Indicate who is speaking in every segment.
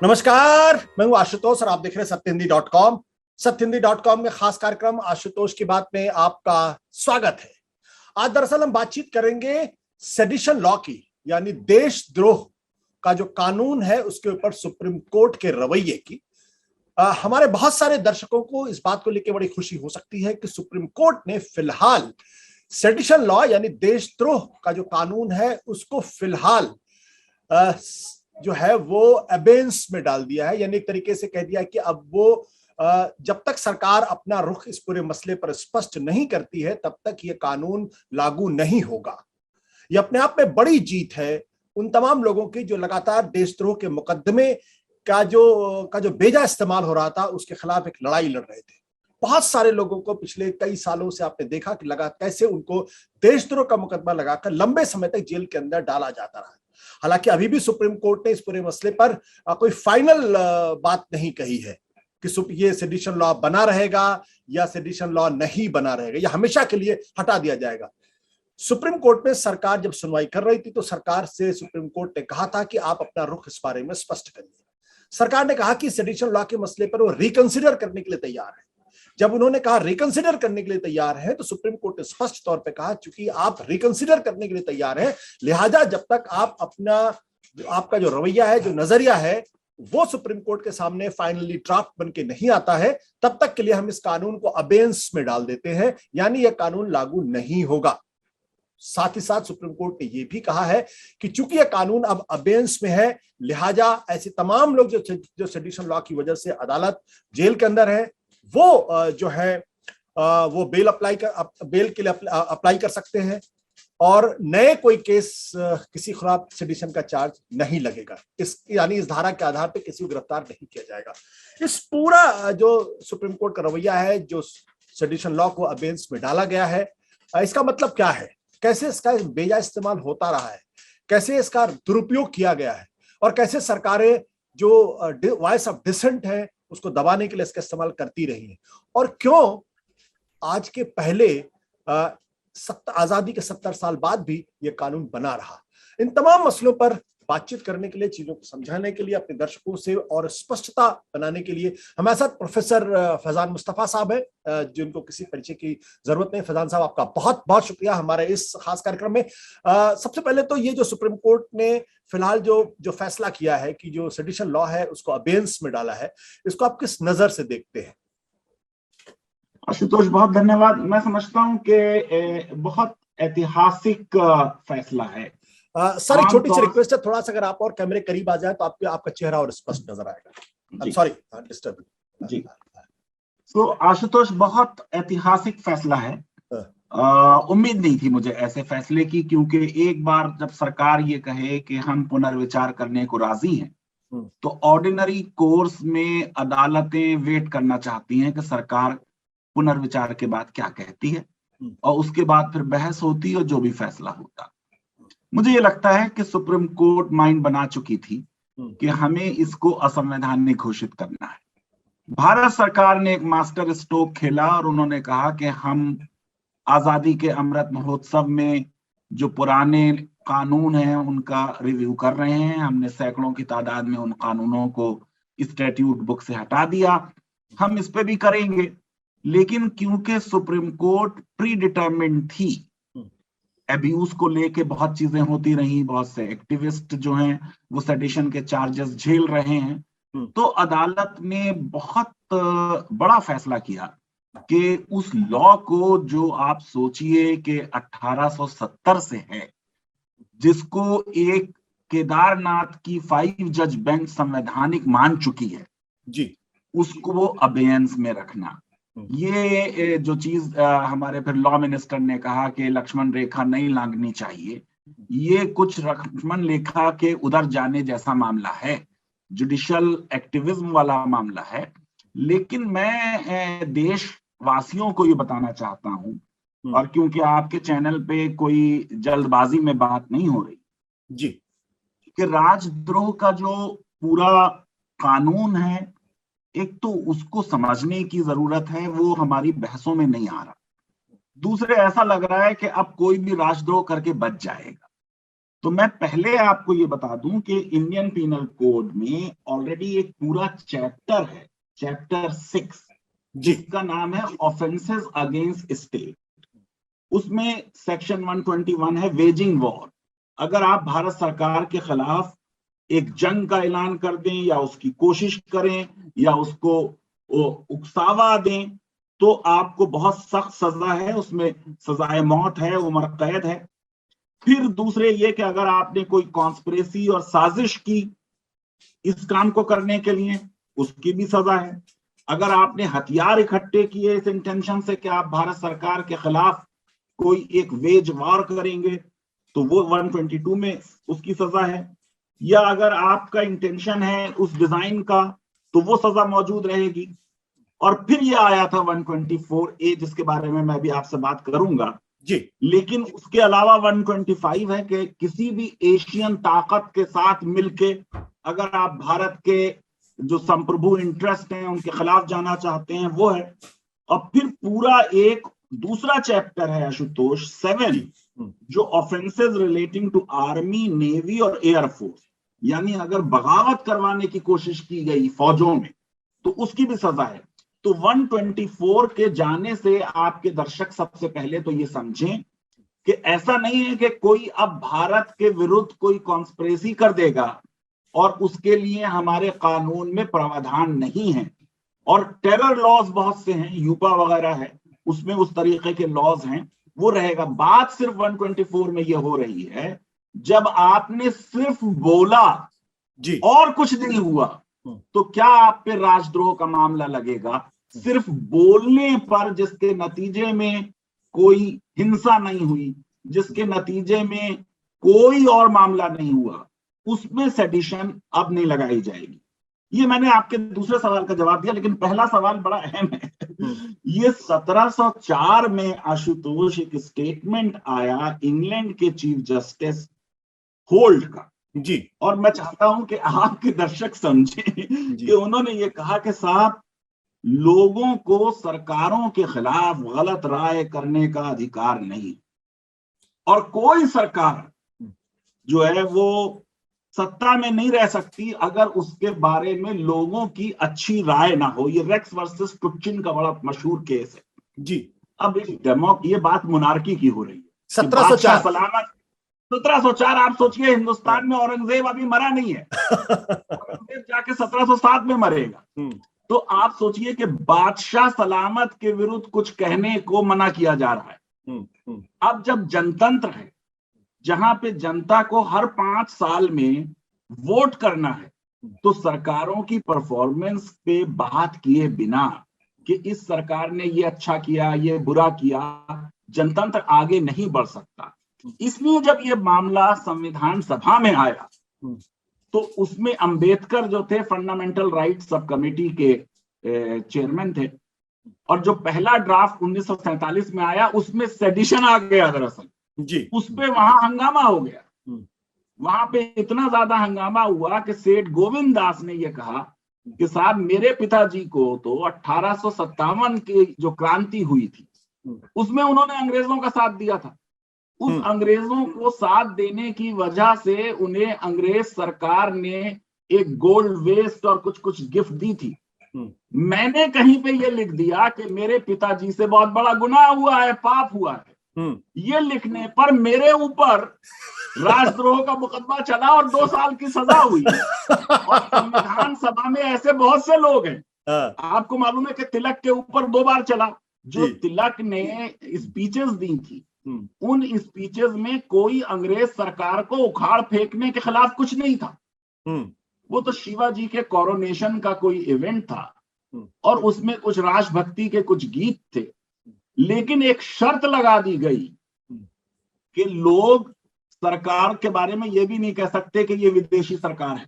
Speaker 1: नमस्कार, मैं हूं आशुतोष और आप देख रहे हैं सत्यहिंदी.com। सत्यहिंदी.com में खास कार्यक्रम आशुतोष की बात में आपका स्वागत है। आज दरअसल हम बातचीत करेंगे सेडिशन लॉ की, यानी देशद्रोह का जो कानून है उसके ऊपर सुप्रीम कोर्ट के रवैये की। हमारे बहुत सारे दर्शकों को इस बात को लेकर बड़ी खुशी हो सकती है कि सुप्रीम कोर्ट ने फिलहाल सेडिशन लॉ यानी देशद्रोह का जो कानून है उसको फिलहाल जो है वो अबेंस में डाल दिया है, यानी एक तरीके से कह दिया कि अब वो जब तक सरकार अपना रुख इस पूरे मसले पर स्पष्ट नहीं करती है तब तक ये कानून लागू नहीं होगा। ये अपने आप में बड़ी जीत है उन तमाम लोगों की जो लगातार देशद्रोह के मुकदमे का जो बेजा इस्तेमाल हो रहा था उसके खिलाफ एक लड़ाई लड़ रहे थे। बहुत सारे लोगों को पिछले कई सालों से आपने देखा कि लगा कैसे उनको देशद्रोह का मुकदमा लगाकर लंबे समय तक जेल के अंदर डाला जाता रहा। हालांकि अभी भी सुप्रीम कोर्ट ने इस पूरे मसले पर कोई फाइनल बात नहीं कही है कि ये सेडिशन लॉ बना रहेगा या सेडिशन लॉ नहीं बना रहेगा या हमेशा के लिए हटा दिया जाएगा। सुप्रीम कोर्ट में सरकार जब सुनवाई कर रही थी तो सरकार से सुप्रीम कोर्ट ने कहा था कि आप अपना रुख इस बारे में स्पष्ट करिए। सरकार ने कहा कि सेडिशन लॉ के मसले पर वो रिकंसिडर करने के लिए तैयार है। जब उन्होंने कहा रिकंसिडर करने के लिए तैयार है तो सुप्रीम कोर्ट ने स्पष्ट तौर पे कहा चूंकि आप रिकंसिडर करने के लिए तैयार हैं, लिहाजा जब तक आप आपका जो रवैया है, जो नजरिया है, वो सुप्रीम कोर्ट के सामने फाइनली ड्राफ्ट बन के नहीं आता है तब तक के लिए हम इस कानून को अबेंस में डाल देते हैं, यानी यह कानून लागू नहीं होगा। साथ ही साथ सुप्रीम कोर्ट ने यह भी कहा है कि चूंकि यह कानून अब अबेंस में है, लिहाजा ऐसे तमाम लोग जो सेडिशन लॉ की वजह से अदालत जेल के अंदर है वो जो है वो बेल के लिए अप्लाई कर सकते हैं और नए कोई केस किसी खिलाफ सेडिशन का चार्ज नहीं लगेगा। यानी इस धारा के आधार पर किसी को गिरफ्तार नहीं किया जाएगा। इस पूरा जो सुप्रीम कोर्ट का रवैया है, जो सेडिशन लॉ को अबेंस में डाला गया है, इसका मतलब क्या है, कैसे इसका बेजा इस्तेमाल होता रहा है, कैसे इसका दुरुपयोग किया गया है और कैसे सरकारें जो वॉइस ऑफ डिसेंट है उसको दबाने के लिए इसका इस्तेमाल करती रही है, और क्यों आज के पहले आजादी के 70 साल बाद भी ये कानून बना रहा। इन तमाम मसलों पर बातचीत करने के लिए, चीजों को समझाने के लिए, अपने दर्शकों से और स्पष्टता बनाने के लिए हमारे साथ प्रोफेसर फैजान मुस्तफा साहब है, जिनको किसी परिचय की जरूरत नहीं। फैजान साहब, आपका बहुत बहुत शुक्रिया हमारे इस खास कार्यक्रम में। सबसे पहले तो ये जो सुप्रीम कोर्ट ने फिलहाल जो फैसला किया है कि जो सेडिशन लॉ है उसको अबेंस में डाला है, इसको आप किस नजर से देखते हैं?
Speaker 2: आशुतोष, बहुत धन्यवाद। मैं समझता हूं कि बहुत ऐतिहासिक फैसला है।
Speaker 1: सर, एक छोटी सी रिक्वेस्ट है, थोड़ा सा अगर आप और कैमरे करीब आ जाए तो आपका चेहरा और स्पष्ट नजर आएगा। सॉरी डिस्टर्ब
Speaker 2: जी। तो आशुतोष, बहुत ऐतिहासिक फैसला है। उम्मीद नहीं थी मुझे ऐसे फैसले की, क्योंकि एक बार जब सरकार ये कहे कि हम पुनर्विचार करने को राजी हैं तो ऑर्डिनरी कोर्स में अदालतें वेट करना चाहती हैं कि सरकार पुनर्विचार के बाद क्या कहती है और उसके बाद फिर बहस होती है और जो भी फैसला होता। मुझे ये लगता है कि सुप्रीम कोर्ट माइंड बना चुकी थी कि हमें इसको असंवैधानिक घोषित करना है। भारत सरकार ने एक मास्टर स्ट्रोक खेला और उन्होंने कहा कि हम आजादी के अमृत महोत्सव में जो पुराने कानून हैं उनका रिव्यू कर रहे हैं। हमने सैकड़ों की तादाद में उन कानूनों को स्टैट्यूट बुक से हटा दिया, हम इस पे भी करेंगे। लेकिन क्योंकि सुप्रीम कोर्ट प्री डिटरमिन्ड थी, अब्यूज को लेके बहुत चीजें होती रही, बहुत से एक्टिविस्ट जो हैं वो सेडिशन के चार्जेस झेल रहे हैं, तो अदालत ने बहुत बड़ा फैसला किया कि उस लॉ को, जो आप सोचिए कि 1870 से है, जिसको एक केदारनाथ की 5 जज बेंच संवैधानिक मान चुकी है
Speaker 1: जी,
Speaker 2: उसको अबेयंस में रखना। ये जो चीज हमारे फिर लॉ मिनिस्टर ने कहा कि लक्ष्मण रेखा नहीं लांघनी चाहिए, ये कुछ लक्ष्मण रेखा के उधर जाने जैसा मामला है, जुडिशियल एक्टिविज्म वाला मामला है। लेकिन मैं देशवासियों को ये बताना चाहता हूं, और क्योंकि आपके चैनल पे कोई जल्दबाजी में बात नहीं हो रही
Speaker 1: जी,
Speaker 2: कि राजद्रोह का जो पूरा कानून है, एक तो उसको समझने की जरूरत है, वो हमारी बहसों में नहीं आ रहा। दूसरे, ऐसा लग रहा है कि अब कोई भी राजद्रोह करके बच जाएगा। तो मैं पहले आपको ये बता दूं कि इंडियन पीनल कोड में ऑलरेडी एक पूरा चैप्टर है, चैप्टर 6, जिसका नाम है ऑफेंसेस अगेंस्ट स्टेट। उसमें सेक्शन 121 है वेजिंग वॉर। अगर आप भारत सरकार के खिलाफ एक जंग का ऐलान कर दें या उसकी कोशिश करें या उसको उकसावा दें तो आपको बहुत सख्त सजा है, उसमें सजाए मौत है, उम्र कैद है। फिर दूसरे ये कि अगर आपने कोई कॉन्स्पिरेसी और साजिश की इस काम को करने के लिए, उसकी भी सजा है। अगर आपने हथियार इकट्ठे किए इस इंटेंशन से कि आप भारत सरकार के खिलाफ कोई एक वेज वॉर करेंगे तो वो 122 में उसकी सजा है। या अगर आपका इंटेंशन है उस डिजाइन का तो वो सजा मौजूद रहेगी। और फिर ये आया था 124A, जिसके बारे में मैं भी आपसे बात करूंगा
Speaker 1: जी।
Speaker 2: लेकिन उसके अलावा 125 है कि किसी भी एशियन ताकत के साथ मिलके अगर आप भारत के जो संप्रभु इंटरेस्ट हैं उनके खिलाफ जाना चाहते हैं, वो है। और फिर पूरा एक दूसरा चैप्टर है आशुतोष 7, जो offences relating to army, navy और एयरफोर्स, यानी अगर बगावत करवाने की कोशिश की गई फौजों में तो उसकी भी सजा है। तो 124 के जाने से आपके दर्शक सबसे पहले तो ये समझें कि ऐसा नहीं है कि कोई अब भारत के विरुद्ध कोई कॉन्स्पिरेसी कर देगा और उसके लिए हमारे कानून में प्रावधान नहीं है। और टेरर लॉज बहुत से हैं, यूपा वगैरह है, उसमें उस तरीके के लॉज हैं, वो रहेगा। बात सिर्फ 124 में ये हो रही है जब आपने सिर्फ बोला
Speaker 1: जी
Speaker 2: और कुछ नहीं हुआ तो क्या आप पे राजद्रोह का मामला लगेगा? सिर्फ बोलने पर जिसके नतीजे में कोई हिंसा नहीं हुई, जिसके नतीजे में कोई और मामला नहीं हुआ, उसमें सेडिशन अब नहीं लगाई जाएगी। ये मैंने आपके दूसरे सवाल का जवाब दिया, लेकिन पहला सवाल बड़ा अहम है। ये 1704 में आशुतोष एक स्टेटमेंट आया इंग्लैंड के चीफ जस्टिस होल्ट का
Speaker 1: जी,
Speaker 2: और मैं चाहता हूं कि आपके दर्शक समझें कि उन्होंने ये कहा कि साहब, लोगों को सरकारों के खिलाफ गलत राय करने का अधिकार नहीं, और कोई सरकार जो है वो सत्ता में नहीं रह सकती अगर उसके बारे में लोगों की अच्छी राय ना हो। ये रेक्स वर्सेस टुचिन का बड़ा मशहूर केस है
Speaker 1: जी।
Speaker 2: अब ये बात मोनार्की की हो रही है,
Speaker 1: 1704
Speaker 2: सलामत 1704। आप सोचिए हिंदुस्तान में औरंगजेब अभी मरा नहीं है, औरंगजेब जाके 1707 में मरेगा। तो आप सोचिए कि बादशाह सलामत के विरुद्ध कुछ कहने को मना किया जा रहा है। अब जब जनतंत्र है जहां पे जनता को हर 5 साल में वोट करना है, तो सरकारों की परफॉर्मेंस पे बात किए बिना कि इस सरकार ने ये अच्छा किया, ये बुरा किया, जनतंत्र आगे नहीं बढ़ सकता। इसलिए जब ये मामला संविधान सभा में आया तो उसमें अंबेडकर जो थे फंडामेंटल राइट्स सब कमेटी के चेयरमैन थे, और जो पहला ड्राफ्ट 1947 में आया उसमें सेडिशन आ गया दरअसल जी। उस पे वहां हंगामा हो गया। वहां पे इतना ज्यादा हंगामा हुआ कि सेठ गोविंद दास ने यह कहा कि साहब, मेरे पिताजी को तो 1857 की जो क्रांति हुई थी उसमें उन्होंने अंग्रेजों का साथ दिया था। उस अंग्रेजों को साथ देने की वजह से उन्हें अंग्रेज सरकार ने एक गोल्ड वेस्ट और कुछ कुछ गिफ्ट दी थी। मैंने कहीं पे ये लिख दिया कि मेरे पिताजी से बहुत बड़ा गुनाह हुआ है, पाप हुआ है। ये लिखने पर मेरे ऊपर राजद्रोह का मुकदमा चला और 2 साल की सजा हुई। और संविधान सभा में ऐसे बहुत से लोग हैं, आपको मालूम है कि तिलक के ऊपर 2 बार चला। जो तिलक ने स्पीचेस दी थी, उन स्पीचेस में कोई अंग्रेज सरकार को उखाड़ फेंकने के खिलाफ कुछ नहीं था। वो तो शिवाजी के कोरोनेशन का कोई इवेंट था और उसमें कुछ राष्ट्रभक्ति के कुछ गीत थे, लेकिन एक शर्त लगा दी गई कि लोग सरकार के बारे में ये भी नहीं कह सकते कि ये विदेशी सरकार है,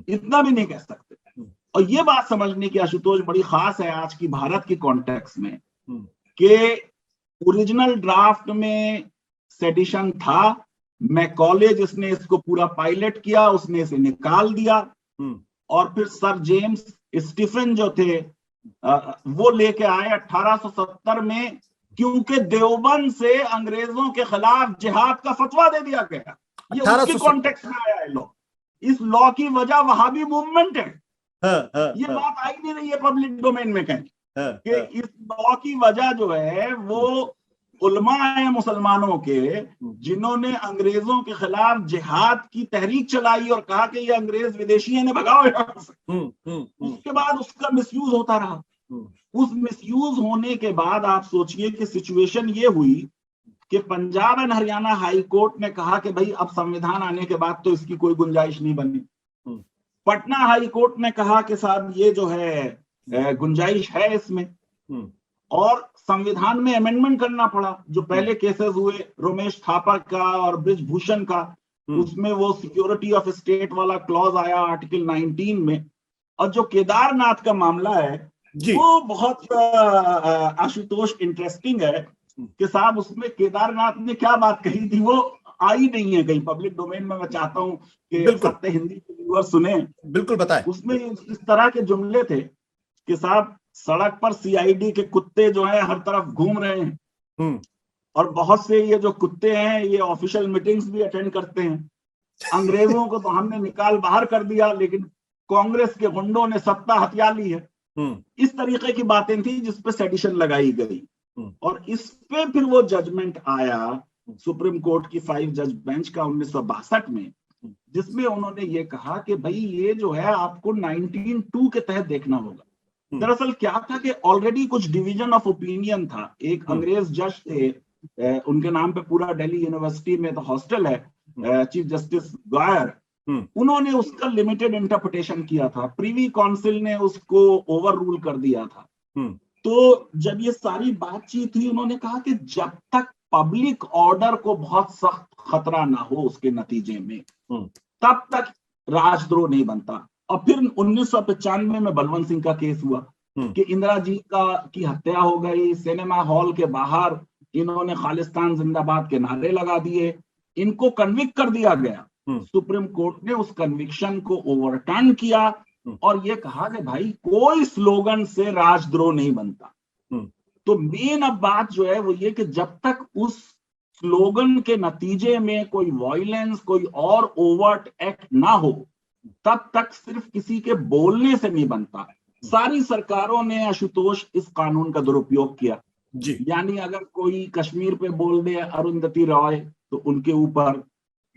Speaker 2: इतना भी नहीं कह सकते। और ये बात समझने की आशुतोष बड़ी खास है आज की भारत की कॉन्टेक्स्ट में कि ओरिजिनल ड्राफ्ट में सेडिशन था, मैकॉले जिसने इसको पूरा पायलट किया उसने इसे निकाल दिया, और फिर सर जेम्स स्टीफन जो थे वो लेके आए 1870 में, क्योंकि देवबंद से अंग्रेजों के खिलाफ जिहाद का फतवा दे दिया गया। ये उसके कॉन्टेक्स्ट में आया है लॉ। इस लॉ की वजह वहाबी मूवमेंट है। ये बात आई नहीं रही है पब्लिक डोमेन में कहीं कि इस लॉ की वजह जो है वो उलमा है मुसलमानों के, जिन्होंने अंग्रेजों के खिलाफ जिहाद की तहरीक चलाई और कहा कि ये अंग्रेज विदेशी है, भगाओ यहाँ से। उसके बाद उसका मिसयूज होता रहा। उस मिसयूज होने के बाद आप सोचिए कि सिचुएशन ये हुई कि Punjab and Haryana high court ने कहा कि भाई अब संविधान आने के बाद तो इसकी कोई गुंजाइश नहीं बनी। पटना हाई कोर्ट ने कहा कि साहब ये जो है गुंजाइश है इसमें, और संविधान में अमेंडमेंट करना पड़ा। जो पहले केसेस हुए रमेश थापा का और ब्रिजभूषण का, उसमें वो सिक्योरिटी ऑफ स्टेट वाला क्लॉज आया आर्टिकल 19 में। और जो केदारनाथ का मामला है वो बहुत आशुतोष इंटरेस्टिंग है कि साहब उसमें केदारनाथ ने क्या बात कही थी वो आई नहीं है कहीं पब्लिक डोमेन में। मैं चाहता हूं कि सत्य हिंदी के व्यूअर सुने।
Speaker 1: बिल्कुल बताएं।
Speaker 2: उसमें इस तरह के जुमले थे कि साहब सड़क पर सीआईडी के कुत्ते जो हैं हर तरफ घूम रहे हैं, और बहुत से ये जो कुत्ते हैं ये ऑफिशियल मीटिंग्स भी अटेंड करते हैं। अंग्रेजों को तो हमने निकाल बाहर कर दिया, लेकिन कांग्रेस के गुंडों ने सत्ता हथिया ली है। इस तरीके की बातें थी जिसपे सेडिशन लगाई गई, और इस पे फिर वो जजमेंट आया सुप्रीम कोर्ट की 5 जज बेंच का 1962 में, जिसमें उन्होंने ये कहा कि भाई ये जो है आपको 19(2) के तहत देखना होगा। दरअसल क्या था कि ऑलरेडी कुछ डिवीजन ऑफ ओपिनियन था। एक अंग्रेज जज थे, उनके नाम पे पूरा दिल्ली यूनिवर्सिटी में तो हॉस्टल है, चीफ जस्टिस गायर, उन्होंने उसका लिमिटेड इंटरप्रिटेशन किया था। प्रीवी काउंसिल ने उसको ओवर रूल कर दिया था। तो जब ये सारी बातचीत हुई, उन्होंने कहा कि जब तक पब्लिक ऑर्डर को बहुत सख्त खतरा ना हो उसके नतीजे में, तब तक राजद्रोह नहीं बनता। और फिर 1995 में बलवंत सिंह का केस हुआ कि इंदिरा जी की हत्या हो गई। सिनेमा हॉल के बाहर इन्होंने खालिस्तान जिंदाबाद के नारे लगा दिए, इनको कन्विक्ट कर दिया गया। सुप्रीम कोर्ट ने उस कन्विक्शन को ओवरटर्न किया और ये कहा कि भाई कोई स्लोगन से राजद्रोह नहीं बनता। तो मेन अब बात जो है वो ये कि जब तक उस स्लोगन के नतीजे में कोई वायलेंस, कोई और ओवर्ट एक्ट ना हो, तब तक सिर्फ किसी के बोलने से नहीं बनता। सारी सरकारों ने आशुतोष इस कानून का दुरुपयोग किया जी। यानी अगर कोई कश्मीर पे बोल दे अरुंधति रॉय तो उनके ऊपर,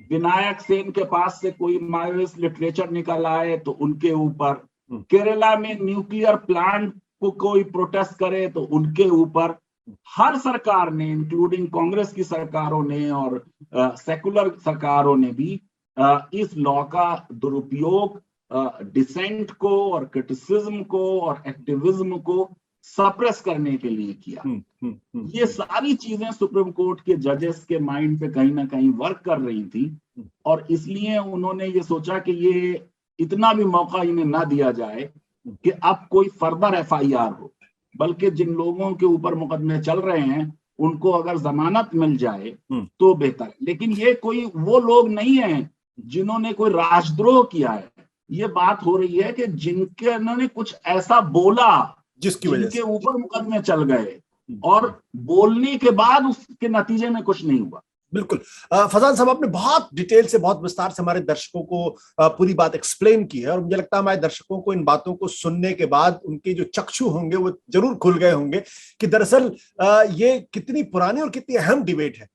Speaker 2: विनायक सेन के पास से कोई माओइस्ट लिटरेचर निकल आए तो उनके ऊपर, केरला में न्यूक्लियर प्लांट को कोई प्रोटेस्ट करे तो उनके ऊपर। हर सरकार ने, इंक्लूडिंग कांग्रेस की सरकारों ने और सेकुलर सरकारों ने भी इस लॉ का दुरुपयोग डिसेंट को और क्रिटिसिज्म को और एक्टिविज्म को सप्रेस करने के लिए किया। ये सारी चीजें सुप्रीम कोर्ट के जजेस के माइंड पे कहीं ना कहीं वर्क कर रही थी, और इसलिए उन्होंने ये सोचा कि ये इतना भी मौका इन्हें ना दिया जाए कि अब कोई फर्दर एफआईआर हो, बल्कि जिन लोगों के ऊपर मुकदमे चल रहे हैं उनको अगर जमानत मिल जाए तो बेहतर है। लेकिन ये कोई वो लोग नहीं है जिन्होंने कोई राजद्रोह किया है। ये बात हो रही है कि जिनके उन्होंने कुछ ऐसा बोला
Speaker 1: जिसकी वजह से
Speaker 2: ऊपर मुकदमे चल गए और बोलने के बाद उसके नतीजे में कुछ नहीं हुआ।
Speaker 1: बिल्कुल फजान साहब, आपने बहुत डिटेल से, बहुत विस्तार से हमारे दर्शकों को पूरी बात एक्सप्लेन की है, और मुझे लगता है हमारे दर्शकों को इन बातों को सुनने के बाद उनके जो चक्षु होंगे वो जरूर खुल गए होंगे कि दरअसल ये कितनी पुरानी और कितनी अहम डिबेट है।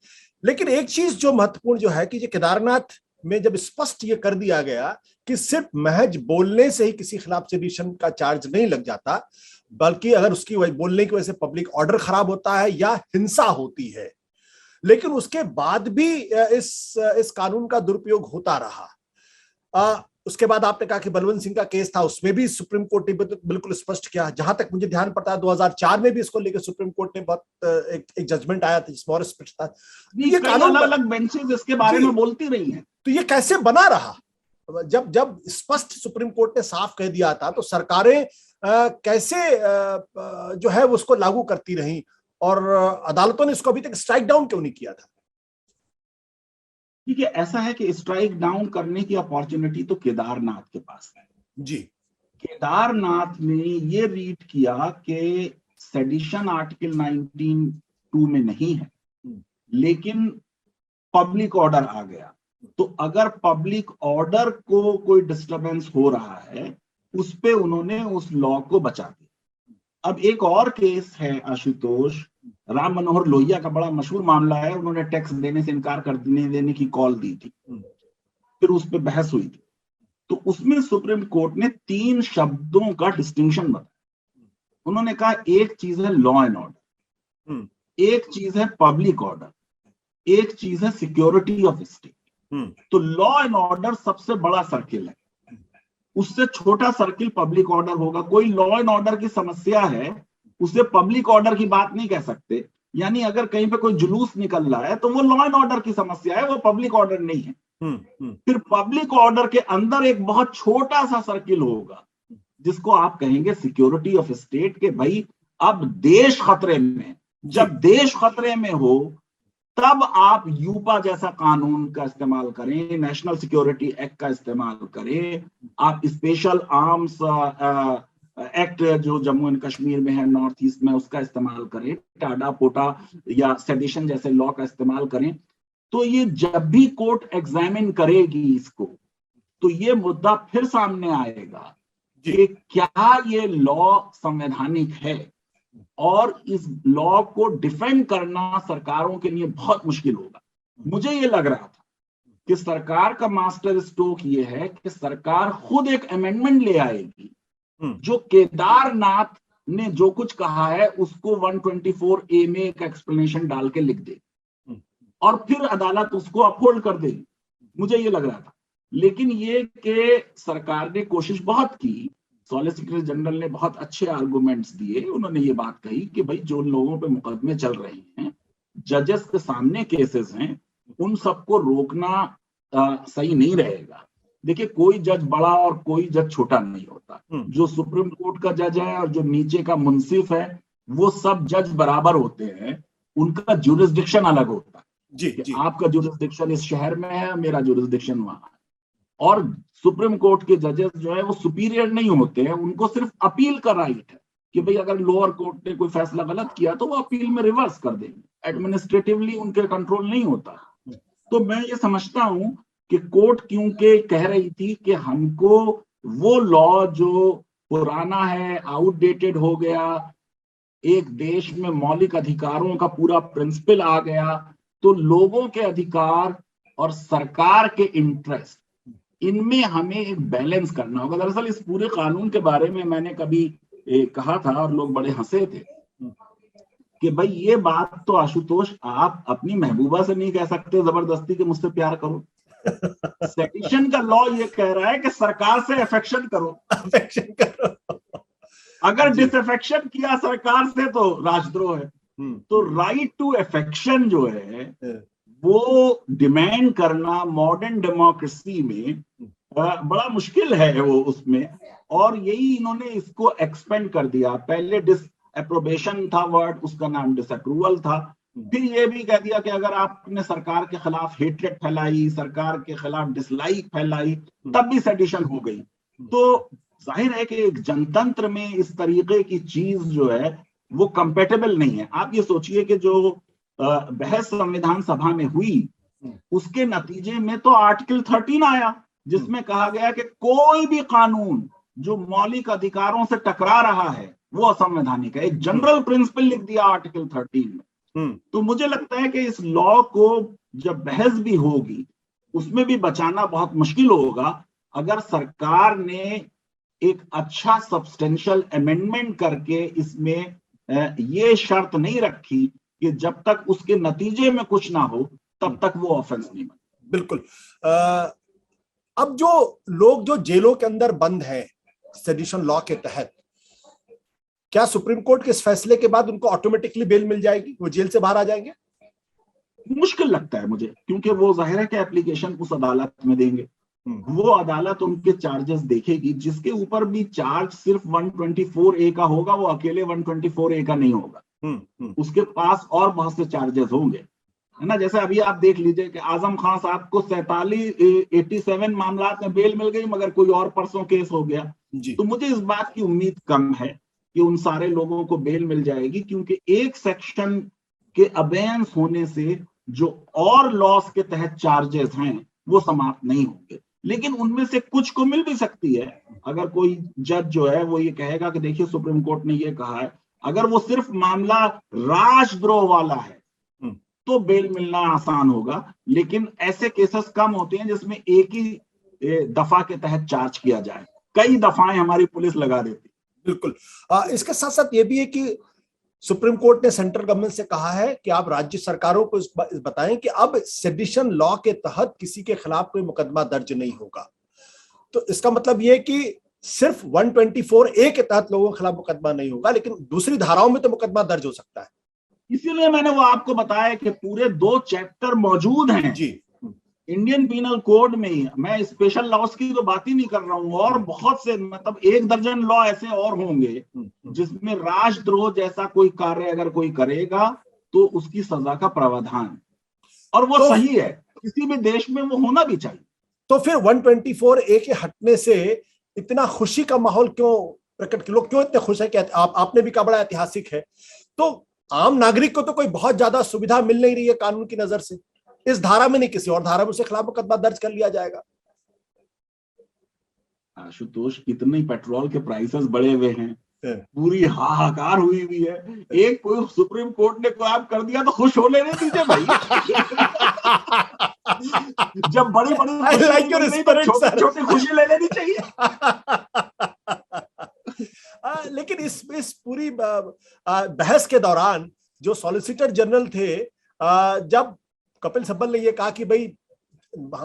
Speaker 1: लेकिन एक चीज जो महत्वपूर्ण जो है कि केदारनाथ में जब स्पष्ट ये कर दिया गया कि सिर्फ महज बोलने से ही किसी खिलाफ सेडिशन का चार्ज नहीं लग जाता, बल्कि अगर उसकी बोलने की वजह से पब्लिक ऑर्डर खराब होता है या हिंसा होती है, लेकिन उसके बाद भी इस कानून का दुरुपयोग होता रहा। उसके बाद आपने कहा कि बलवंत सिंह का केस था, उसमें भी सुप्रीम कोर्ट ने बिल्कुल स्पष्ट किया। जहां तक मुझे ध्यान पड़ता है 2004 में भी इसको लेकर सुप्रीम कोर्ट ने बहुत एक जजमेंट आया था जिसमें और स्पष्ट था।
Speaker 2: ये कानून अलग बेंचेस इसके बारे में बोलती रही हैं।
Speaker 1: तो ये कैसे बना रहा? जब स्पष्ट सुप्रीम कोर्ट ने साफ कह दिया था तो सरकारें कैसे जो है उसको लागू करती रही, और अदालतों ने इसको अभी तक स्ट्राइक डाउन क्यों नहीं किया था?
Speaker 2: ठीक है, ऐसा है कि स्ट्राइक डाउन करने की अपॉर्चुनिटी तो केदारनाथ के पास है
Speaker 1: जी।
Speaker 2: केदारनाथ ने ये रीड किया कि सेडिशन आर्टिकल 19(2) में नहीं है, लेकिन पब्लिक ऑर्डर आ गया। तो अगर पब्लिक ऑर्डर को कोई डिस्टरबेंस हो रहा है, उस पे उन्होंने उस लॉ को बचा दिया। अब एक और केस है आशुतोष, राम मनोहर लोहिया का बड़ा मशहूर मामला है। उन्होंने टैक्स देने से इनकार कर देने की कॉल दी थी, फिर उस पर बहस हुई थी। तो उसमें सुप्रीम कोर्ट ने 3 शब्दों का डिस्टिंक्शन बताया। उन्होंने कहा एक चीज है लॉ एंड ऑर्डर, एक चीज है पब्लिक ऑर्डर, एक चीज है सिक्योरिटी ऑफ स्टेट। तो लॉ एंड ऑर्डर सबसे बड़ा सर्किल है, उससे छोटा सर्किल पब्लिक ऑर्डर होगा। कोई लॉ एंड ऑर्डर की समस्या है, उसे पब्लिक ऑर्डर की बात नहीं कह सकते। यानी अगर कहीं पे कोई जुलूस निकल रहा है तो वो लॉ एंड ऑर्डर की समस्या है, वो पब्लिक ऑर्डर नहीं है। फिर पब्लिक ऑर्डर के अंदर एक बहुत छोटा सा सर्किल होगा जिसको आप कहेंगे सिक्योरिटी ऑफ स्टेट, के भाई अब देश खतरे में, जब देश खतरे में हो तब आप यूपा जैसा कानून का इस्तेमाल करें, नेशनल सिक्योरिटी एक्ट का इस्तेमाल करें, आप स्पेशल आर्म्स एक्ट जो जम्मू एंड कश्मीर में है, नॉर्थ ईस्ट में, उसका इस्तेमाल करें, टाडा पोटा या सेडिशन जैसे लॉ का इस्तेमाल करें। तो ये जब भी कोर्ट एग्जामिन करेगी इसको, तो ये मुद्दा फिर सामने आएगा कि क्या ये लॉ संवैधानिक है, और इस लॉ को डिफेंड करना सरकारों के लिए बहुत मुश्किल होगा। मुझे ये लग रहा था कि सरकार का मास्टर स्ट्रोक ये है कि सरकार खुद एक अमेंडमेंट ले आएगी जो केदारनाथ ने जो कुछ कहा है उसको 124A में एक एक्सप्लेनेशन डाल के लिख दे, और फिर अदालत उसको अपहोल्ड कर देगी। मुझे ये लग रहा था, लेकिन ये कि सरकार ने कोशिश बहुत की, सॉलिसिटर जनरल ने बहुत अच्छे आर्गुमेंट्स दिए। उन्होंने ये बात कही कि भाई जो लोगों पे मुकदमे चल रहे हैं, जजेस के सामने केसेस हैं, उन सबको रोकना सही नहीं रहेगा। देखिए, कोई जज बड़ा और कोई जज छोटा नहीं होता। जो सुप्रीम कोर्ट का जज है और जो नीचे का मुंसिफ है, वो सब जज बराबर होते हैं, उनका जुरिस्डिक्शन अलग होता है। जी। आपका जुरिस्डिक्शन इस शहर में है, मेरा जुरिस्डिक्शन वहां है। और सुप्रीम कोर्ट के जजेस जो है वो सुपीरियर नहीं होते हैं, उनको सिर्फ अपील का राइट है कि भाई अगर लोअर कोर्ट ने कोई फैसला गलत किया तो वो अपील में रिवर्स कर देंगे। एडमिनिस्ट्रेटिवली उनके कंट्रोल नहीं होता। तो मैं ये समझता हूं कि कोर्ट क्योंकि कह रही थी कि हमको वो लॉ जो पुराना है, आउटडेटेड हो गया, एक देश में मौलिक अधिकारों का पूरा प्रिंसिपल आ गया, तो लोगों के अधिकार और सरकार के इंटरेस्ट, इनमें हमें एक बैलेंस करना होगा। दरअसल इस पूरे कानून के बारे में मैंने कभी कहा था और लोग बड़े हंसे थे कि भाई ये बात तो आशुतोष आप अपनी महबूबा से नहीं कह सकते जबरदस्ती कि मुझसे प्यार करो। सेडिशन का लॉ ये कह रहा है कि सरकार से अफेक्शन करो। अगर डिसअफेक्शन किया सरकार से तो राजद्रोह है। तो राइट टू अफेक्शन जो है वो डिमांड करना मॉडर्न डेमोक्रेसी में बड़ा मुश्किल है वो उसमें, और यही इन्होंने इसको एक्सपेंड कर दिया। पहले डिसअप्रोबेशन था वर्ड, उसका नाम डिसअप्रूवल था। फिर ये भी कह दिया कि अगर आपने सरकार के खिलाफ हेट्रेड फैलाई, सरकार के खिलाफ डिसलाइक फैलाई, तब भी सेडिशन हो गई। तो जाहिर है कि एक जनतंत्र में इस तरीके की चीज जो है वो कंपेटेबल नहीं है। आप ये सोचिए कि जो बहस संविधान सभा में हुई, उसके नतीजे में तो आर्टिकल 13 आया जिसमें कहा गया कि कोई भी कानून जो मौलिक अधिकारों से टकरा रहा है वो असंवैधानिक है। एक जनरल प्रिंसिपल लिख दिया आर्टिकल 13 में। तो मुझे लगता है कि इस लॉ को जब बहस भी होगी उसमें भी बचाना बहुत मुश्किल होगा अगर सरकार ने एक अच्छा सब्सटेंशियल अमेंडमेंट करके इसमें ये शर्त नहीं रखी कि जब तक उसके नतीजे में कुछ ना हो तब तक वो ऑफेंस नहीं बने।
Speaker 1: बिल्कुल। अब जो लोग जो जेलों के अंदर बंद हैं सेडिशन लॉ के तहत, क्या सुप्रीम कोर्ट के इस फैसले के बाद उनको ऑटोमेटिकली बेल मिल जाएगी, वो जेल से बाहर आ जाएंगे?
Speaker 2: मुश्किल लगता है मुझे, क्योंकि वो जाहिर है कि एप्लीकेशन उस अदालत में देंगे, वो अदालत उनके चार्जेस देखेगी। जिसके ऊपर भी चार्ज सिर्फ 124A का होगा, वो अकेले 124A का नहीं होगा, उसके पास और बहुत से चार्जेस होंगे, है ना। जैसे अभी आप देख लीजिए कि आजम खान साहब को 87 मामला में बेल मिल गई, मगर कोई और परसों केस हो गया। तो मुझे इस बात की उम्मीद कम है कि उन सारे लोगों को बेल मिल जाएगी, क्योंकि एक सेक्शन के अबेंस होने से जो और लॉस के तहत चार्जेस हैं वो समाप्त नहीं होंगे, लेकिन उनमें से कुछ को मिल भी सकती है। अगर कोई जज जो है वो ये कहेगा कि देखिए सुप्रीम कोर्ट ने ये कहा है, अगर वो सिर्फ मामला राजद्रोह वाला है तो बेल मिलना आसान होगा, लेकिन ऐसे केसेस कम होते हैं जिसमें एक ही दफा के तहत चार्ज किया जाए, कई दफाएं हमारी पुलिस लगा देती।
Speaker 1: बिल्कुल। इसके साथ साथ ये भी है कि सुप्रीम कोर्ट ने सेंट्रल गवर्नमेंट से कहा है कि आप राज्य सरकारों को बताएं कि अब सेडिशन लॉ के तहत किसी के खिलाफ कोई मुकदमा दर्ज नहीं होगा। तो इसका मतलब ये है कि सिर्फ 124A के तहत लोगों के खिलाफ मुकदमा नहीं होगा, लेकिन दूसरी धाराओं में तो मुकदमा दर्ज हो सकता है।
Speaker 2: इसीलिए मैंने वो आपको बताया कि पूरे 2 चैप्टर मौजूद हैं
Speaker 1: जी
Speaker 2: इंडियन पीनल कोड में ही। मैं स्पेशल लॉस की तो बात ही नहीं कर रहा हूं, और बहुत से, मतलब 1 दर्जन लॉ ऐसे और होंगे जिसमें राजद्रोह जैसा कोई कार्य अगर कोई करेगा तो उसकी सजा का प्रावधान, और वो तो सही है, किसी भी देश में वो होना भी चाहिए।
Speaker 1: तो फिर 124A के हटने से इतना खुशी का माहौल क्यों प्रकट, लोग क्यों इतने खुश है कि आपने भी कहा बड़ा ऐतिहासिक है, तो आम नागरिक को तो कोई बहुत ज्यादा सुविधा मिल नहीं रही है कानून की नजर से, इस धारा में नहीं किसी और धारा में उसके खिलाफ मुकदमा दर्ज कर लिया जाएगा।
Speaker 2: आशुतोष, इतने पेट्रोल के प्राइसेस बढ़े हुए हैं, पूरी हाहाकार हुई हुई है, एक कोई सुप्रीम कोर्ट ने कोई कर दिया तो खुश हो लेने दीजिए भाई। जब बड़ी बड़ी छोटी छोटी खुशी ले लेनी चाहिए।
Speaker 1: लेकिन इस पूरी बहस के दौरान जो सॉलिसिटर जनरल थे, जब कपिल सिब्बल ने ये कहा कि भाई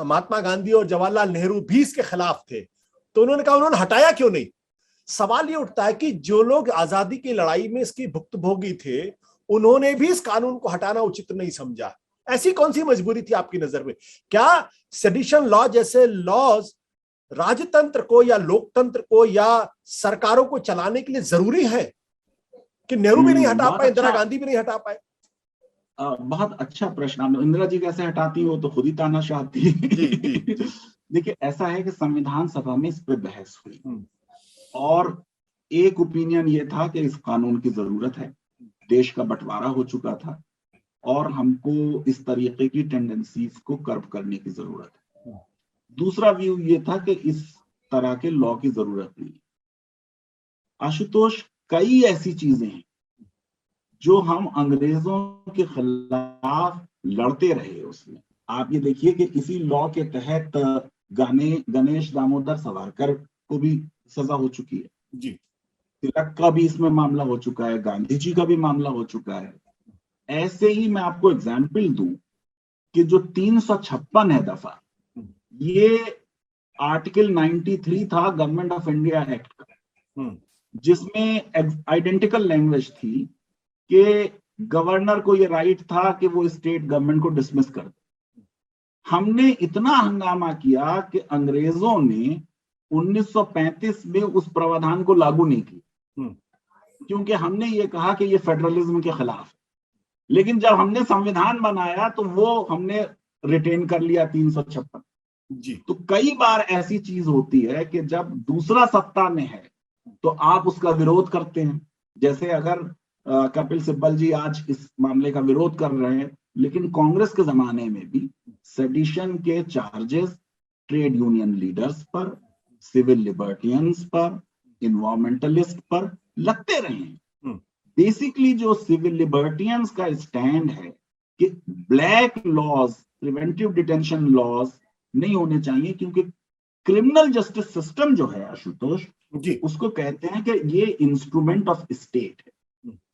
Speaker 1: महात्मा गांधी और जवाहरलाल नेहरू भी इसके खिलाफ थे, तो उन्होंने कहा उन्होंने हटाया क्यों नहीं। सवाल ये उठता है कि जो लोग आजादी की लड़ाई में इसकी भुक्तभोगी थे, उन्होंने भी इस कानून को हटाना उचित नहीं समझा। ऐसी कौन सी मजबूरी थी आपकी नजर में? क्या सेडिशन लॉ जैसे लॉज राजतंत्र को या लोकतंत्र को या सरकारों को चलाने के लिए जरूरी है कि नेहरू भी नहीं हटा पाए, इंदिरा गांधी भी नहीं हटा पाए?
Speaker 2: बहुत अच्छा प्रश्न। इंदिरा जी कैसे हटाती हो तो खुद ही तानाशाह थी। देखिए, ऐसा है कि संविधान सभा में इस पर बहस हुई और एक ओपिनियन ये था कि इस कानून की जरूरत है, देश का बंटवारा हो चुका था और हमको इस तरीके की टेंडेंसीज को कर्व करने की जरूरत है। दूसरा व्यू ये था कि इस तरह के लॉ की जरूरत नहीं। आशुतोष, कई ऐसी चीजें हैं जो हम अंग्रेजों के खिलाफ लड़ते रहे उसमें। आप ये देखिए कि इसी लॉ के तहत गणेश दामोदर सावरकर को भी सजा हो चुकी है
Speaker 1: जी,
Speaker 2: तिलक का भी इसमें मामला हो चुका है, गांधी जी का भी मामला हो चुका है। ऐसे ही मैं आपको एग्जाम्पल दूं कि जो 356 है दफा, ये आर्टिकल 93 था गवर्नमेंट ऑफ इंडिया एक्ट का, जिसमें आइडेंटिकल लैंग्वेज थी कि गवर्नर को ये राइट था कि वो स्टेट गवर्नमेंट को डिसमिस कर दे। हमने इतना हंगामा किया कि अंग्रेजों ने 1935 में उस प्रावधान को लागू नहीं किया, क्योंकि हमने ये कहा कि ये फेडरलिज्म के खिलाफ है। लेकिन जब हमने संविधान बनाया तो वो हमने रिटेन कर लिया 356 जी। तो कई बार ऐसी चीज होती है कि जब दूसरा सत्ता में है तो आप उसका विरोध करते हैं। जैसे अगर कपिल सिब्बल जी आज इस मामले का विरोध कर रहे हैं, लेकिन कांग्रेस के जमाने में भी सेडिशन के चार्जेस ट्रेड यूनियन लीडर्स पर, सिविल लिबर्टियंस पर, इन्वायरमेंटलिस्ट पर लगते रहे हैं। बेसिकली जो सिविल लिबर्टियंस का स्टैंड है कि black laws, preventive detention laws नहीं होने चाहिए, क्योंकि क्रिमिनल जस्टिस सिस्टम जो है आशुतोष जी, उसको कहते हैं कि ये इंस्ट्रूमेंट ऑफ स्टेट है।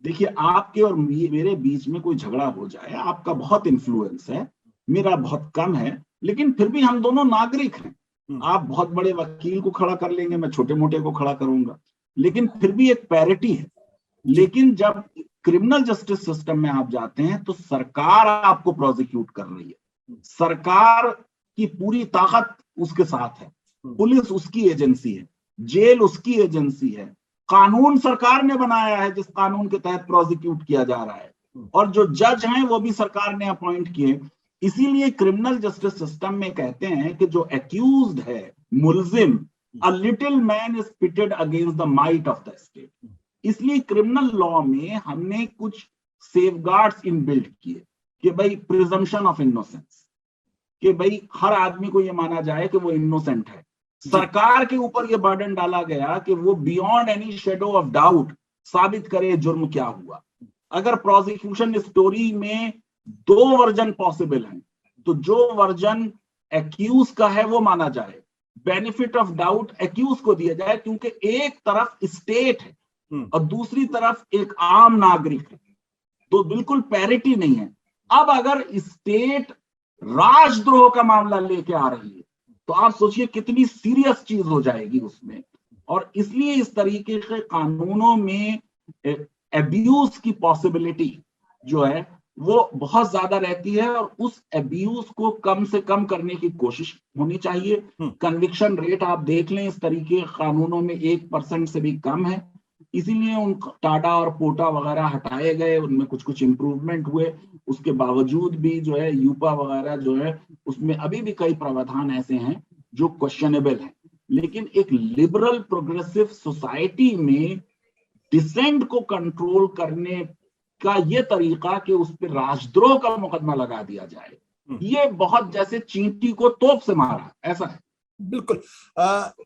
Speaker 2: देखिए, आपके और मेरे बीच में कोई झगड़ा हो जाए, आपका बहुत इन्फ्लुएंस है, मेरा बहुत कम है, लेकिन फिर भी हम दोनों नागरिक हैं। आप बहुत बड़े वकील को खड़ा कर लेंगे, मैं छोटे मोटे को खड़ा करूंगा, लेकिन फिर भी एक पैरिटी है। लेकिन जब क्रिमिनल जस्टिस सिस्टम में आप जाते हैं तो सरकार आपको प्रोसिक्यूट कर रही है, सरकार की पूरी ताकत उसके साथ है, पुलिस उसकी एजेंसी है, जेल उसकी एजेंसी है, कानून सरकार ने बनाया है जिस कानून के तहत प्रोसिक्यूट किया जा रहा है, और जो जज हैं वो भी सरकार ने अपॉइंट किए। इसीलिए क्रिमिनल जस्टिस सिस्टम में कहते हैं कि जो एक्यूज्ड है, मुलजिम, a little man is pitted against the might of the state. इसलिए क्रिमिनल लॉ में हमने कुछ सेफगार्ड्स इनबिल्ट किए कि भाई प्रिजम्पशन ऑफ इनोसेंस, कि भाई हर आदमी को ये माना जाए कि वो इनोसेंट है। सरकार के ऊपर ये बर्डन डाला गया कि वो beyond any shadow of doubt साबित करे जुर्म क्या हुआ। अगर प्रोसिक्यूशन स्टोरी में 2 वर्जन पॉसिबल हैं, तो जो वर्जन एक्यूज का है वो माना जाए, बेनिफिट ऑफ डाउट एक्यूज को दिया जाए, क्योंकि एक तरफ स्टेट है और दूसरी तरफ एक आम नागरिक है, तो बिल्कुल पैरिटी नहीं है। अब अगर स्टेट राजद्रोह का मामला लेके आ रही है तो आप सोचिए कितनी सीरियस चीज हो जाएगी उसमें। और इसलिए इस तरीके के कानूनों में एब्यूज की पॉसिबिलिटी जो है वो बहुत ज्यादा रहती है, और उस एब्यूज को कम से कम करने की कोशिश होनी चाहिए। कन्विक्शन रेट आप देख लें इस तरीके के कानूनों में 1% से भी कम है, इसीलिए उन टाटा और पोटा वगैरह हटाए गए, उनमें कुछ कुछ इंप्रूवमेंट हुए। उसके बावजूद भी जो है यूपा वगैरह जो है उसमें अभी भी कई प्रावधान ऐसे हैं जो क्वेश्चनेबल हैं। लेकिन एक लिबरल प्रोग्रेसिव सोसाइटी में डिसेंट को कंट्रोल करने का ये तरीका कि उस पर राजद्रोह का मुकदमा लगा दिया जाए, ये बहुत जैसे चींटी को तोप से मारा ऐसा है।
Speaker 1: बिल्कुल।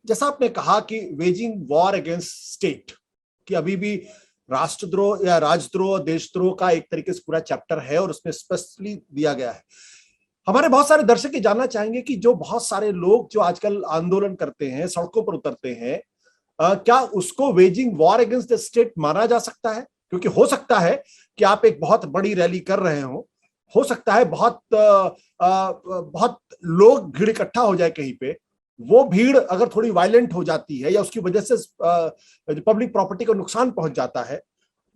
Speaker 1: जैसा आपने कहा कि वेजिंग वॉर अगेंस्ट स्टेट, कि अभी भी राष्ट्रद्रोह या राजद्रोह देशद्रोह का एक तरीके से पूरा चैप्टर है और उसमें स्पष्टली दिया गया है। हमारे बहुत सारे दर्शक ये जानना चाहेंगे कि जो बहुत सारे लोग जो आजकल आंदोलन करते हैं, सड़कों पर उतरते हैं, क्या उसको waging war against the state माना जा सकता है? क्योंकि हो सकता है कि आप एक बहुत बड़ी रैली कर रहे हो सकता है बहुत लोग भीड़ इकट्ठा हो जाए कहीं पे, वो भीड़ अगर थोड़ी वायलेंट हो जाती है या उसकी वजह से पब्लिक प्रॉपर्टी को नुकसान पहुंच जाता है,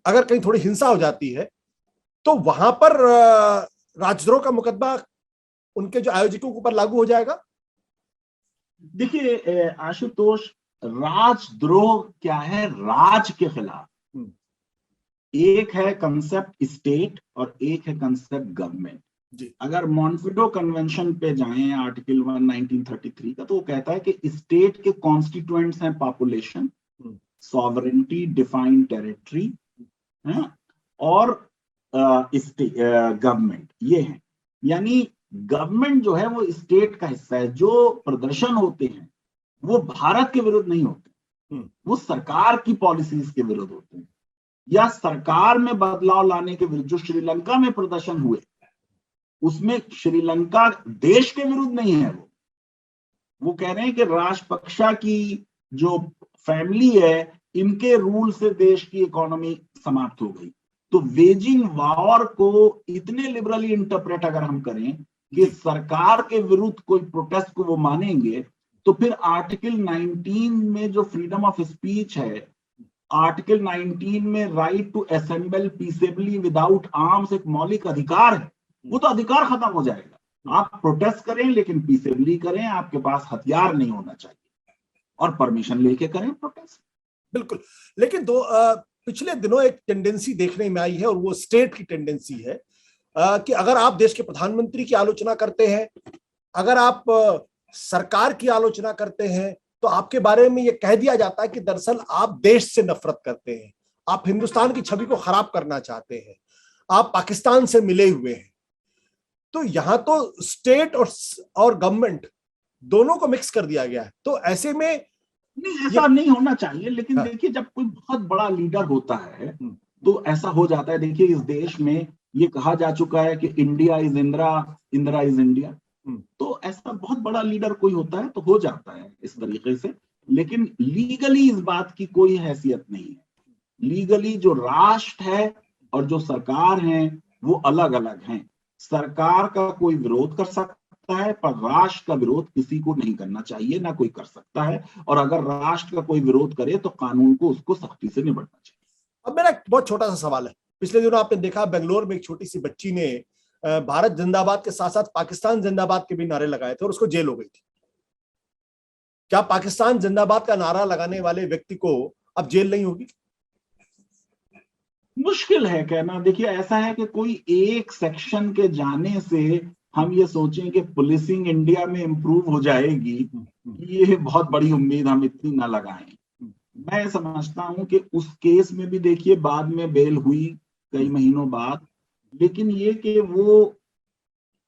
Speaker 1: अगर कहीं थोड़ी हिंसा हो जाती है, तो वहां पर राजद्रोह का मुकदमा उनके जो आयोजकों के ऊपर लागू हो जाएगा।
Speaker 2: देखिए आशुतोष, राजद्रोह क्या है? राज के खिलाफ एक है कंसेप्ट स्टेट और एक है कंसेप्ट गवर्नमेंट। अगर मॉन्फिडो कन्वेंशन पे जाएं आर्टिकल 1 1933 का, तो वो कहता है कि स्टेट के कॉन्स्टिट्यूएंट्स हैं पॉपुलेशन, सॉवरेनिटी, डिफाइंड टेरिटरी और गवर्नमेंट, ये है। यानी गवर्नमेंट जो है वो स्टेट का हिस्सा है। जो प्रदर्शन होते हैं वो भारत के विरुद्ध नहीं होते, वो सरकार की पॉलिसीज के विरुद्ध होते हैं या सरकार में बदलाव लाने के विरुद्ध। जो श्रीलंका में प्रदर्शन हुए उसमें श्रीलंका देश के विरुद्ध नहीं है, वो कह रहे हैं कि राजपक्षा की जो फैमिली है इनके रूल से देश की इकोनॉमी समाप्त हो गई। तो वेजिंग वॉर को इतने लिबरली इंटरप्रेट अगर हम करें कि सरकार के विरुद्ध कोई प्रोटेस्ट को वो मानेंगे, तो फिर आर्टिकल 19 में जो फ्रीडम ऑफ स्पीच है, आर्टिकल 19 में right to assemble peaceably without arms एक मौलिक अधिकार है, वो तो अधिकार खत्म हो जाएगा। आप प्रोटेस्ट करें लेकिन पीसेबली करें, आपके पास हथियार नहीं होना चाहिए और परमिशन लेके करें प्रोटेस्ट।
Speaker 1: बिल्कुल। लेकिन पिछले दिनों एक टेंडेंसी देखने में आई है और वो स्टेट की टेंडेंसी है कि अगर आप देश के प्रधानमंत्री की आलोचना करते हैं, अगर आप सरकार की आलोचना करते हैं, तो आपके बारे में ये कह दिया जाता है कि दरअसल आप देश से नफरत करते हैं, आप हिंदुस्तान की छवि को खराब करना चाहते हैं, आप पाकिस्तान से मिले हुए हैं। तो यहां तो स्टेट और गवर्नमेंट दोनों को मिक्स कर दिया गया है। तो ऐसे में
Speaker 2: ऐसा नहीं होना चाहिए। लेकिन देखिए, जब कोई बहुत बड़ा लीडर होता है तो ऐसा हो जाता है। देखिए, इस देश में ये कहा जा चुका है कि India is Indira, Indira is India. तो ऐसा बहुत बड़ा लीडर कोई होता है तो हो जाता है इस तरीके से। लेकिन लीगली इस बात की कोई हैसियत नहीं है। लीगली जो राष्ट्र है और जो सरकार है वो अलग अलग हैं। सरकार का कोई विरोध कर सकता है, पर राष्ट्र का विरोध किसी को नहीं करना चाहिए, ना कोई कर सकता है। और अगर राष्ट्र का कोई विरोध करे तो कानून को उसको सख्ती से निपटना चाहिए।
Speaker 1: अब मेरा एक बहुत छोटा सा सवाल है। पिछले दिनों आपने देखा बेंगलोर में एक छोटी सी बच्ची ने भारत जिंदाबाद के साथ साथ पाकिस्तान जिंदाबाद के भी नारे लगाए थे और उसको जेल हो गई थी। क्या पाकिस्तान जिंदाबाद का नारा लगाने वाले व्यक्ति को अब जेल नहीं होगी?
Speaker 2: मुश्किल है कहना। देखिए, ऐसा है कि कोई एक सेक्शन के जाने से हम ये सोचें कि पुलिसिंग इंडिया में इंप्रूव हो जाएगी, ये बहुत बड़ी उम्मीद हम इतनी ना लगाएं। मैं समझता हूं कि उस केस में भी देखिए बाद में बेल हुई कई महीनों बाद, लेकिन ये कि वो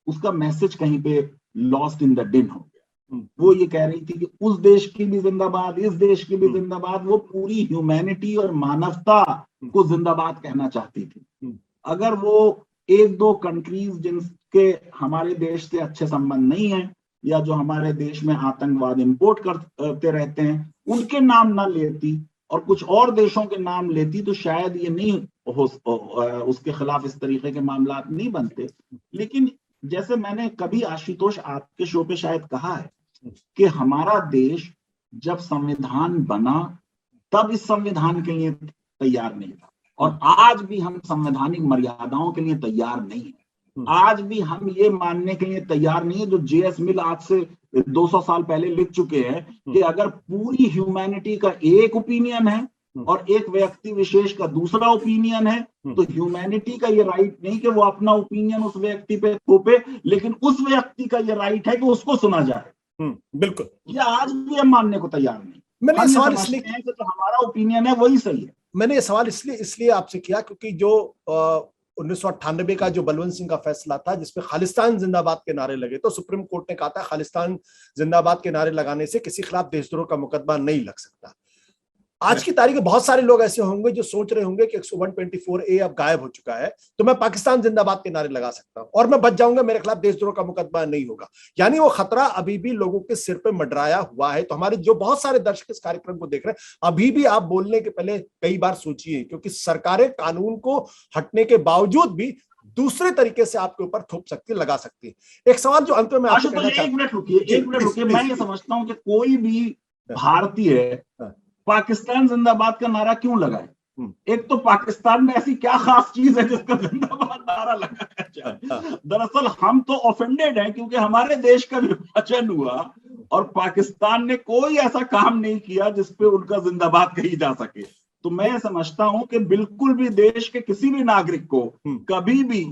Speaker 2: उसका मैसेज कहीं पे लॉस्ट इन द डिन हो गया। वो ये कह रही थी कि उस देश की भी जिंदाबाद, इस देश की भी जिंदाबाद, वो पूरी ह्यूमैनिटी और मानवता को जिंदाबाद कहना चाहती थी। अगर वो एक दो कंट्रीज जिनके हमारे देश से अच्छे संबंध नहीं है, या जो हमारे देश में आतंकवाद इंपोर्ट करते रहते हैं, उनके नाम ना लेती और कुछ और देशों के नाम लेती, तो शायद ये नहीं हो, उसके खिलाफ इस तरीके के मामला नहीं बनते। लेकिन जैसे मैंने कभी आशुतोष आपके शो पे शायद कहा है कि हमारा देश जब संविधान बना तब इस संविधान के लिए तैयार नहीं था, और आज भी हम संवैधानिक मर्यादाओं के लिए तैयार नहीं है। आज भी हम ये मानने के लिए तैयार नहीं है, जो जेएस मिल आज से 200 साल पहले लिख चुके हैं, कि अगर पूरी ह्यूमैनिटी का एक ओपिनियन है और एक व्यक्ति विशेष का दूसरा ओपिनियन है, तो ह्यूमैनिटी का ये राइट नहीं कि वो अपना ओपिनियन उस व्यक्ति पे थोपे, लेकिन उस व्यक्ति का ये राइट है कि उसको सुना जाए।
Speaker 1: बिल्कुल,
Speaker 2: ये आज भी हम मानने को तैयार नहीं।
Speaker 1: मैंने ये सवाल इसलिए
Speaker 2: कि जो हमारा ओपिनियन है वही सही है।
Speaker 1: मैंने ये सवाल इसलिए आपसे किया क्योंकि जो 1998 का जो बलवंत सिंह का फैसला था, जिसमें खालिस्तान जिंदाबाद के नारे लगे, तो सुप्रीम कोर्ट ने कहा था खालिस्तान जिंदाबाद के नारे लगाने से किसी खिलाफ देशद्रोह का मुकदमा नहीं लग सकता। आज की तारीख में बहुत सारे लोग ऐसे होंगे जो सोच रहे होंगे कि 124A अब गायब हो चुका है, तो मैं पाकिस्तान जिंदाबाद के नारे लगा सकता हूं और मैं बच जाऊंगा, मेरे खिलाफ देशद्रोह का मुकदमा नहीं होगा। यानी वो खतरा अभी भी लोगों के सिर पे मंडराया हुआ है। तो हमारे जो बहुत सारे दर्शक इस कार्यक्रम को देख रहे हैं, अभी भी आप बोलने के पहले कई बार सोचिए, क्योंकि सरकारें कानून को हटने के बावजूद भी दूसरे तरीके से आपके ऊपर थोप सकती, लगा सकती है। एक सवाल जो अंत में आपसे कहना चाहता हूं,
Speaker 2: एक मिनट रुकिए। मैं ये समझता हूं कि कोई भी भारतीय पाकिस्तान जिंदाबाद का नारा क्यों लगाए? एक तो पाकिस्तान में ऐसी क्या खास चीज है जिसका जिंदाबाद नारा लगाया जाए? दरअसल हम तो ऑफेंडेड हैं क्योंकि हमारे देश का विभाजन हुआ और पाकिस्तान ने कोई ऐसा काम नहीं किया जिसपे उनका जिंदाबाद कही जा सके। तो मैं समझता हूं कि बिल्कुल भी देश के किसी भी नागरिक को कभी भी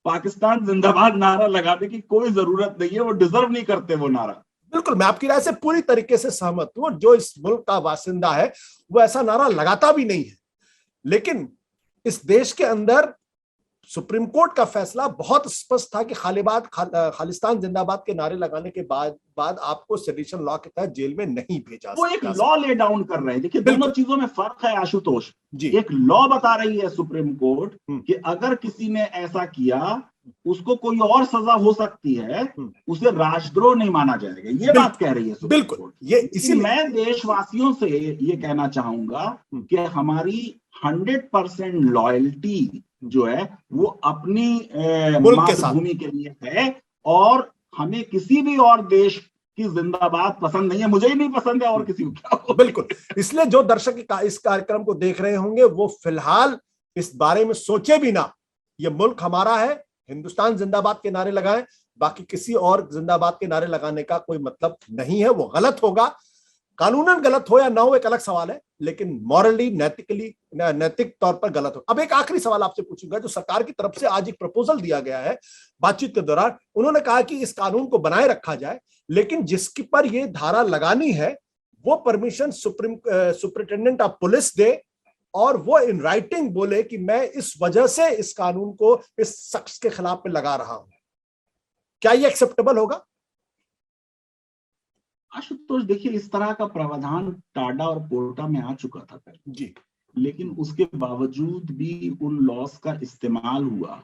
Speaker 2: पाकिस्तान जिंदाबाद नारा लगाने की कोई जरूरत नहीं है। वो डिजर्व नहीं करते वो नारा।
Speaker 1: बिल्कुल, मैं आपकी राय से पूरी तरीके से सहमत हूं। जो इस मुल्क का बासिंदा है वो ऐसा नारा लगाता भी नहीं है। लेकिन इस देश के अंदर सुप्रीम कोर्ट का फैसला बहुत स्पष्ट था कि खालिस्तान जिंदाबाद के नारे लगाने के बाद आपको सेडिशन लॉ के तहत जेल में नहीं भेजा।
Speaker 2: वो एक लॉ ले डाउन कर रहे हैं। देखिए, दोनों चीजों में फर्क है आशुतोष जी। एक लॉ बता रही है सुप्रीम कोर्ट कि अगर किसी ने ऐसा किया उसको कोई और सजा हो सकती है, उसे राष्ट्रद्रोह नहीं माना जाएगा। ये बात कह रही है सुप्रीम कोर्ट। ये इसीलिए मैं देशवासियों से ये कहना चाहूंगा कि हमारी 100% लॉयल्टी जो है वो अपनी मातृभूमि के लिए है, और हमें किसी भी और देश की जिंदाबाद पसंद नहीं है। मुझे ही नहीं पसंद है, और किसी को।
Speaker 1: बिल्कुल, इसलिए जो दर्शक इस कार्यक्रम को देख रहे होंगे वो फिलहाल इस बारे में सोचे भी ना। ये मुल्क हमारा है, हिंदुस्तान जिंदाबाद के नारे लगाएं, बाकी किसी और जिंदाबाद के नारे लगाने का कोई मतलब नहीं है। वो गलत होगा, कानूनन गलत हो या ना हो एक अलग सवाल है, लेकिन मॉरली नैतिक तौर पर गलत हो। अब एक आखिरी सवाल आपसे पूछूंगा। जो सरकार की तरफ से आज एक प्रपोजल दिया गया है बातचीत के दौरान, उन्होंने कहा कि इस कानून को बनाए रखा जाए, लेकिन जिसकी पर ये धारा लगानी है वो परमिशन सुपरिटेंडेंट ऑफ पुलिस दे, और वो इन राइटिंग बोले कि मैं इस वजह से इस कानून को इस शख्स के खिलाफ पे लगा रहा हूं। क्या ये एक्सेप्टेबल होगा?
Speaker 2: आशुतोष, देखिए, इस तरह का प्रावधान टाडा और पोर्टा में आ चुका था पहले जी, लेकिन उसके बावजूद भी उन लॉस का इस्तेमाल हुआ,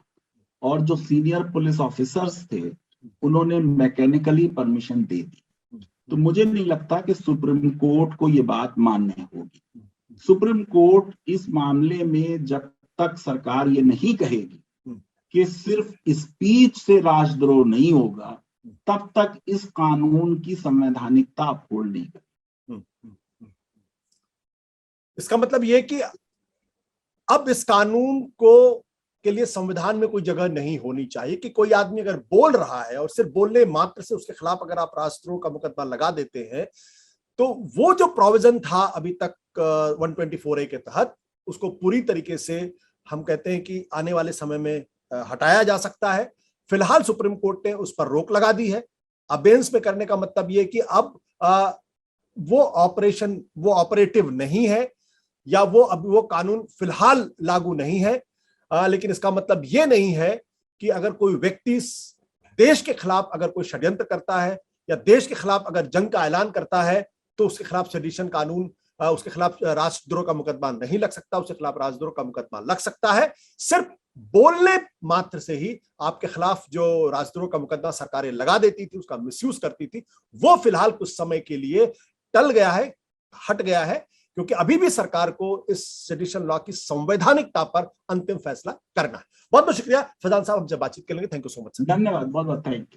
Speaker 2: और जो सीनियर पुलिस ऑफिसर्स थे उन्होंने मैकेनिकली परमिशन दे दी। तो मुझे नहीं लगता कि सुप्रीम कोर्ट को ये बात माननी होगी। सुप्रीम कोर्ट इस मामले में जब तक सरकार ये नहीं कहेगी कि सिर्फ स्पीच से राष्ट्रद्रोह नहीं होगा, तब तक इस कानून की संवैधानिकता अपहोल्ड नहीं करेगी।
Speaker 1: इसका मतलब यह कि अब इस कानून को के लिए संविधान में कोई जगह नहीं होनी चाहिए कि कोई आदमी अगर बोल रहा है और सिर्फ बोलने मात्र से उसके खिलाफ अगर आप राष्ट्रद्रोह का मुकदमा लगा देते हैं, तो वो जो प्रोविजन था अभी तक 124A के तहत, उसको पूरी तरीके से हम कहते हैं कि आने वाले समय में हटाया जा सकता है। फिलहाल सुप्रीम कोर्ट ने उस पर रोक लगा दी है। अबेंस में करने का मतलब यह कि अब वो ऑपरेटिव नहीं है, या वो कानून फिलहाल लागू नहीं है। लेकिन इसका मतलब ये नहीं है कि अगर कोई व्यक्ति देश के खिलाफ अगर कोई षड्यंत्र करता है या देश के खिलाफ अगर जंग का ऐलान करता है तो उसके खिलाफ सेडिशन कानून, उसके खिलाफ राष्ट्रद्रोह का मुकदमा नहीं लग सकता, उसके खिलाफ राष्ट्रद्रोह का मुकदमा लग सकता है। सिर्फ बोलने मात्र से ही आपके खिलाफ जो राष्ट्रद्रोह का मुकदमा सरकारें लगा देती थी, उसका मिसयूज करती थी, वो फिलहाल कुछ समय के लिए टल गया है, हट गया है, क्योंकि अभी भी सरकार को इस सेडिशन लॉ की संवैधानिकता पर अंतिम फैसला करना है। बहुत बहुत शुक्रिया फैजान साहब, हमसे बातचीत करेंगे। Thank you so much.
Speaker 2: धन्यवाद, बहुत बहुत थैंक यू।